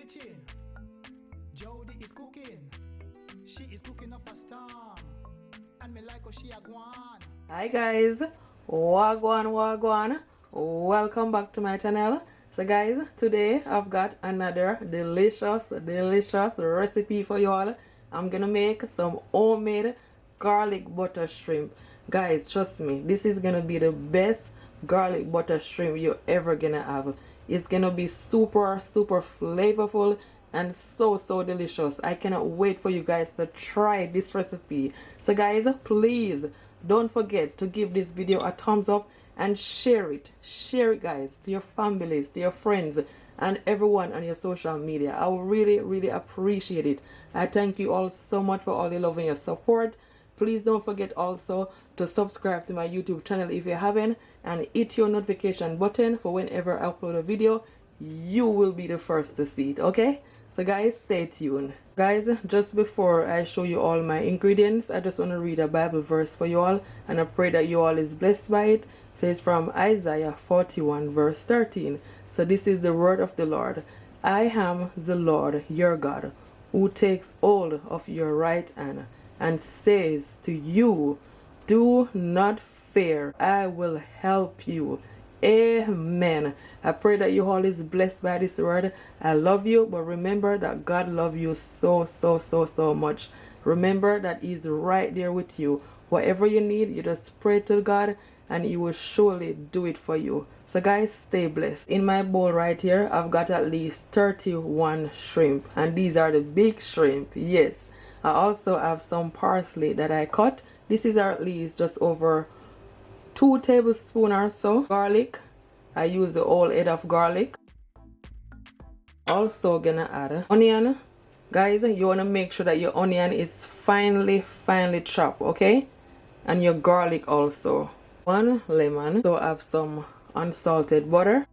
kitchen. Jody is cooking. She is cooking up a storm. And me like how she a gwan. Hi guys, wagwan. Welcome back to my channel. So guys, today I've got another delicious recipe for you all. I'm gonna make some homemade garlic butter shrimp. Guys, trust me, this is gonna be the best garlic butter shrimp you're ever gonna have. It's gonna be super flavorful and so delicious. I cannot wait for you guys to try this recipe. So guys, please don't forget to give this video a thumbs up and share it guys, to your families, to your friends, and everyone on your social media. I will really appreciate it. I thank you all so much for all your love and your support. Please don't forget also to subscribe to my YouTube channel if you haven't, and hit your notification button for whenever I upload a video, you will be the first to see it. Okay, so guys, stay tuned. Guys, just before I show you all my ingredients, I just want to read a Bible verse for you all, and I pray that you all is blessed by it. So it's from Isaiah 41 verse 13. So this is the word of the Lord. I am the Lord your God, who takes hold of your right hand and says to you, do not fear, I will help you. Amen. I pray that you all is blessed by this word. I love you, but remember that God loves you so much. Remember that He's right there with you. Whatever you need, you just pray to God and He will surely do it for you. So guys, stay blessed. In my bowl right here, I've got at least 31 shrimp, and these are the big shrimp. Yes, I also have some parsley that I cut. This is at least just over 2 tablespoons or so. Garlic, I use the whole head of garlic. Also gonna add onion. Guys, you want to make sure that your onion is finely chopped, okay? And your garlic also. 1 lemon. So I have some unsalted butter,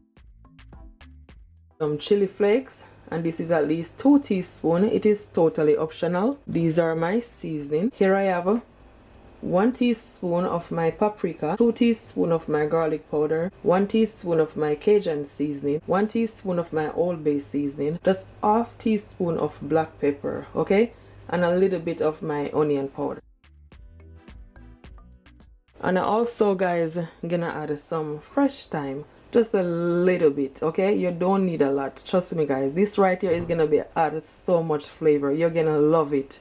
some chili flakes, and this is at least 2 teaspoons. It is totally optional. These are my seasoning. Here I have 1 teaspoon of my paprika, 2 teaspoons of my garlic powder, 1 teaspoon of my Cajun seasoning, 1 teaspoon of my Old Bay seasoning, just half teaspoon of black pepper, okay, and a little bit of my onion powder. And I also, guys, gonna add some fresh thyme, just a little bit, okay? You don't need a lot. Trust me, guys, this right here is gonna be added so much flavor. You're gonna love it.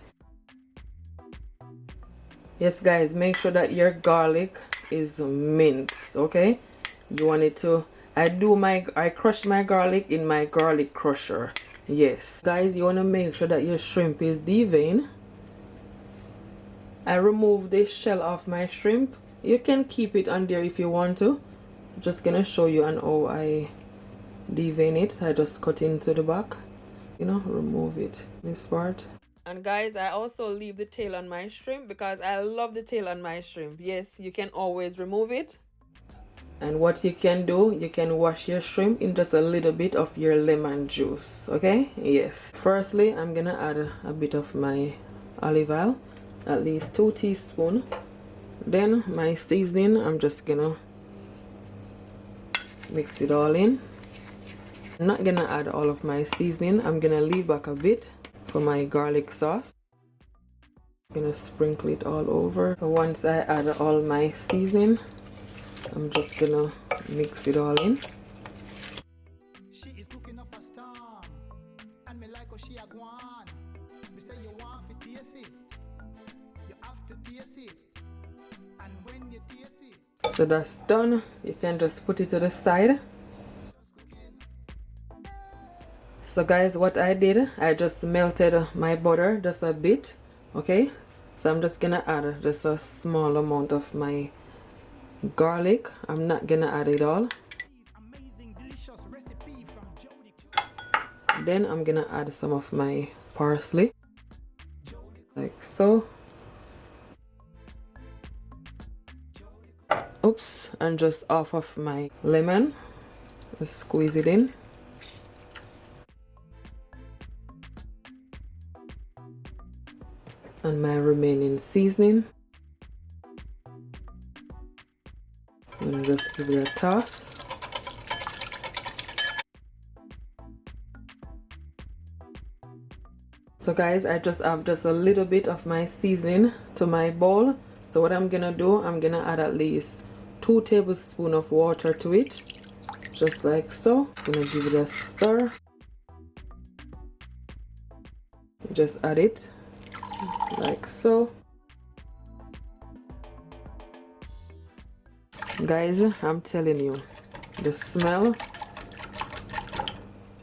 Yes, guys, make sure that your garlic is minced, okay? You want it to, I crush my garlic in my garlic crusher. Yes, guys, you want to make sure that your shrimp is deveined. I remove the shell off my shrimp. You can keep it on there if you want to. I'm just gonna show you on how I devein it. I just cut into the back, you know, remove it, this part. And guys, I also leave the tail on my shrimp because I love the tail on my shrimp. Yes, you can always remove it. And what you can do, you can wash your shrimp in just a little bit of your lemon juice, okay? Yes. Firstly, I'm gonna add a bit of my olive oil, at least 2 teaspoons. Then my seasoning, I'm just gonna mix it all in. I'm not gonna add all of my seasoning. I'm gonna leave back a bit for my garlic sauce. I'm gonna sprinkle it all over. So once I add all my seasoning, I'm just gonna mix it all in. She is cooking up a storm. And me like how she a gwan. Me say you want to taste it. You have to taste it. And when you taste it. So that's done. You can just put it to the side. So guys, what I did, I just melted my butter just a bit, okay? So I'm just gonna add just a small amount of my garlic. I'm not gonna add it all. Then I'm gonna add some of my parsley, like so. Oops, and just half of my lemon. Just squeeze it in. And my remaining seasoning. And just give it a toss. So guys, I just have just a little bit of my seasoning to my bowl. So what I'm gonna do, I'm gonna add at least 2 tablespoons of water to it, just like so. I'm gonna give it a stir. Just add it like so. Guys, I'm telling you, the smell.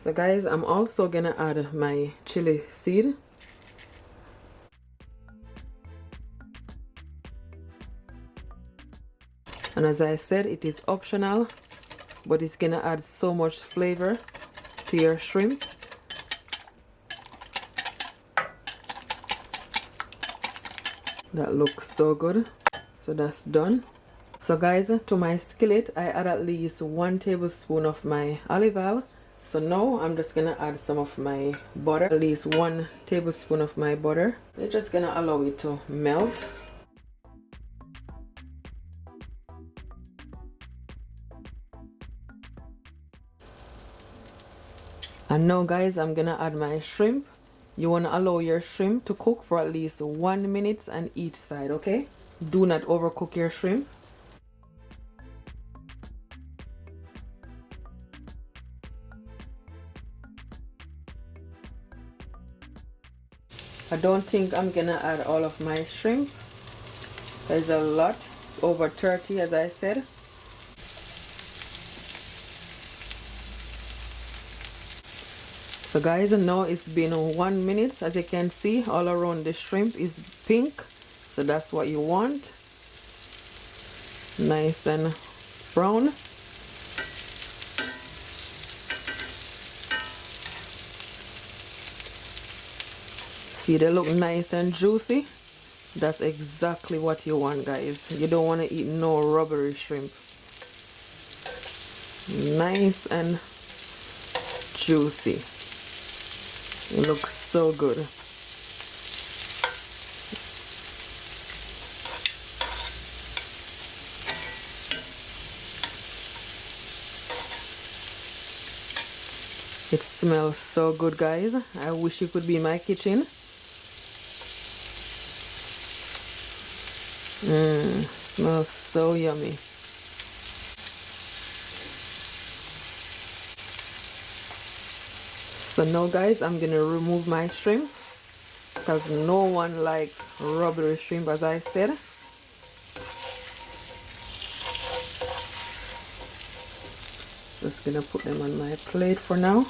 So guys, I'm also gonna add my chili seed. And as I said, it is optional, but it's gonna add so much flavor to your shrimp. That looks so good. So that's done. So guys, to my skillet, I add at least 1 tablespoon of my olive oil. So now I'm just gonna add some of my butter, at least 1 tablespoon of my butter. We're just gonna allow it to melt. And now guys, I'm gonna add my shrimp. You wanna allow your shrimp to cook for at least 1 minute on each side, okay? Do not overcook your shrimp. I don't think I'm gonna add all of my shrimp. There's a lot, over 30 as I said. So guys, now it's been 1 minute. As you can see, all around the shrimp is pink. So that's what you want. Nice and brown. See, they look nice and juicy. That's exactly what you want, guys. You don't want to eat no rubbery shrimp. Nice and juicy. It looks so good. It smells so good, guys. I wish you could be in my kitchen. Smells so yummy. So now guys, I'm gonna remove my shrimp because no one likes rubbery shrimp, as I said. Just gonna put them on my plate for now.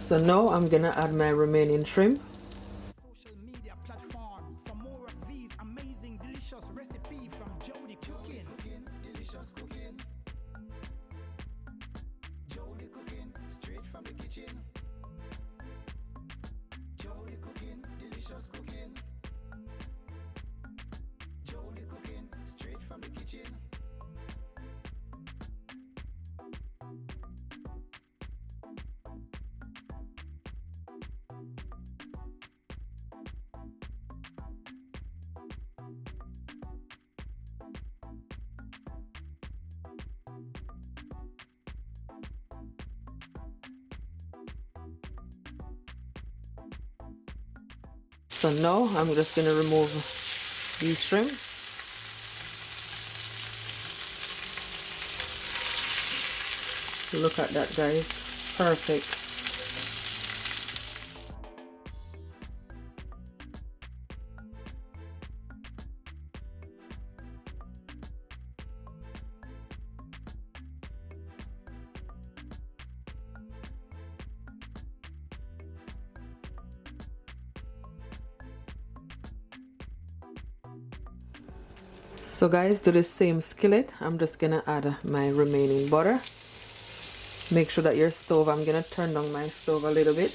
So now I'm gonna add my remaining shrimp. Social media platforms for more of these amazing, delicious recipes from Jody Cooking. Delicious cooking. Jody Cooking, straight from the kitchen. Jody Cooking, delicious cooking. Jody Cooking, straight from the kitchen. So now I'm just gonna remove these shrimp. Look at that, guys. Perfect. So guys, to the same skillet, I'm just gonna add my remaining butter. Make sure that your stove, I'm gonna turn down my stove a little bit.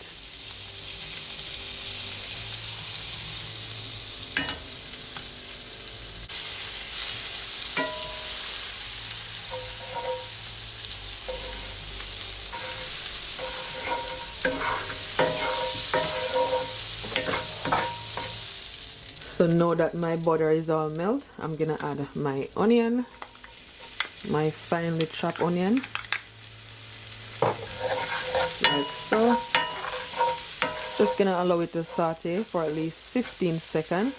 So now that my butter is all melt, I'm gonna add my onion, my finely chopped onion, like so. Just gonna allow it to saute for at least 15 seconds.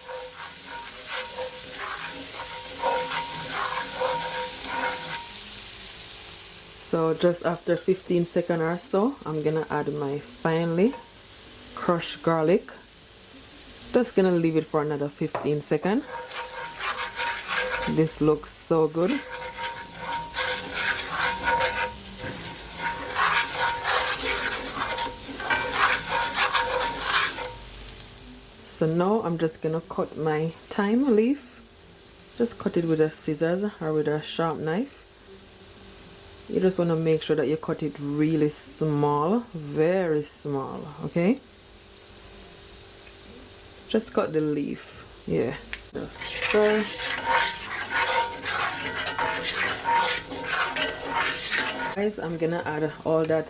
So just after 15 seconds or so, I'm gonna add my finely crushed garlic. Just gonna leave it for another 15 seconds. This looks so good. So now I'm just gonna cut my thyme leaf. Just cut it with a scissors or with a sharp knife. You just want to make sure that you cut it really small, very small, okay? Just cut the leaf, yeah. Just stir. Guys, I'm gonna add all that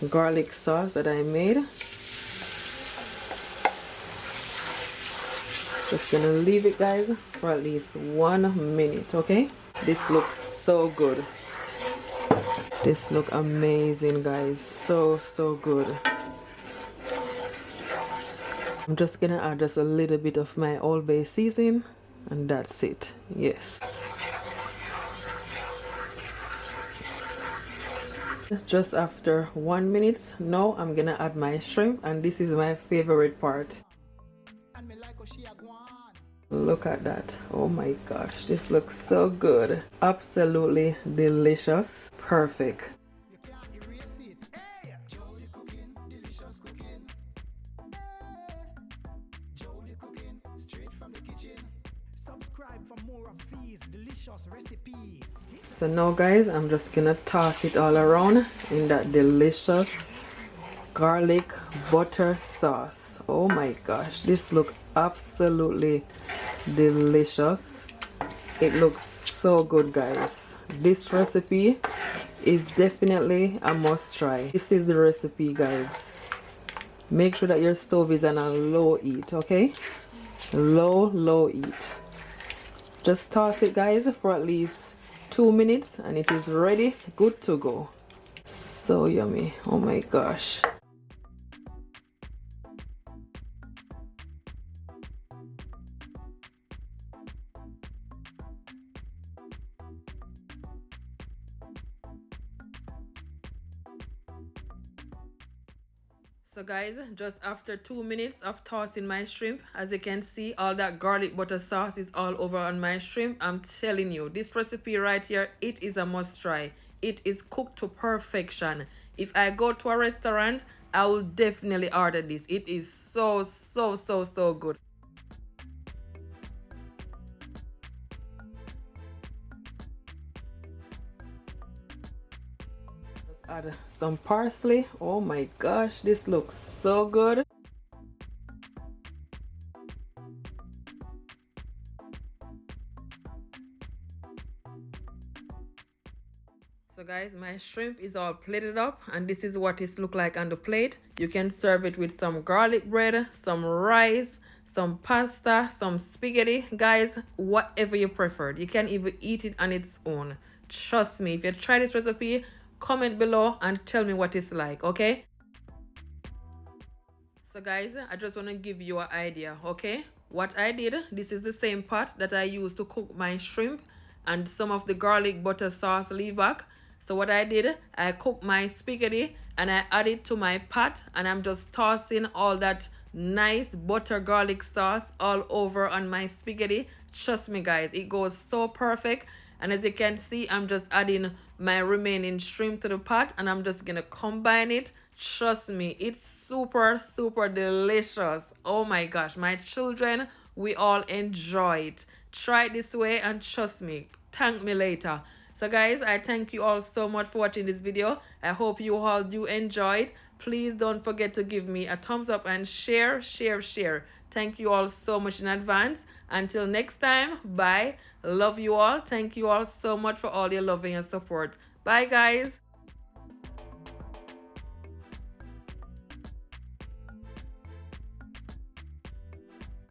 garlic sauce that I made. Just gonna leave it, guys, for at least 1 minute, okay? This looks so good. This looks amazing, guys. So good. I'm just gonna add just a little bit of my Old Bay seasoning, and that's it. Yes. Just after 1 minute, now I'm gonna add my shrimp, and this is my favorite part. Look at that. Oh my gosh, this looks so good. Absolutely delicious. Perfect. So now, guys, I'm just gonna toss it all around in that delicious garlic butter sauce. Oh my gosh, this looks absolutely delicious. It looks so good, guys. This recipe is definitely a must try. This is the recipe, guys. Make sure that your stove is on a low heat, okay? Low heat. Just toss it, guys, for at least 2 minutes and it is ready, good to go. So yummy. Oh my gosh. So guys, just after 2 minutes of tossing my shrimp, as you can see, all that garlic butter sauce is all over on my shrimp. I'm telling you, this recipe right here, it is a must try. It is cooked to perfection. If I go to a restaurant, I will definitely order this. It is so good. Add some parsley. Oh my gosh, this looks so good. So guys, my shrimp is all plated up and this is what it looks like on the plate. You can serve it with some garlic bread, some rice, some pasta, some spaghetti. Guys, whatever you prefer. You can even eat it on its own. Trust me, if you try this recipe, comment below and tell me what it's like, okay? So guys, I just want to give you an idea, okay? What I did, this is the same pot that I used to cook my shrimp and some of the garlic butter sauce leave back. So what I did, I cooked my spaghetti and I added to my pot and I'm just tossing all that nice butter garlic sauce all over on my spaghetti. Trust me guys, it goes so perfect. And as you can see, I'm just adding my remaining shrimp to the pot and I'm just gonna combine it. Trust me, it's super delicious. Oh my gosh, my children, we all enjoy it. Try it this way and trust me, thank me later. So guys, I thank you all so much for watching this video. I hope you all do enjoy it. Please don't forget to give me a thumbs up and share. Thank you all so much in advance. Until next time, bye. Love you all. Thank you all so much for all your love and your support. Bye guys.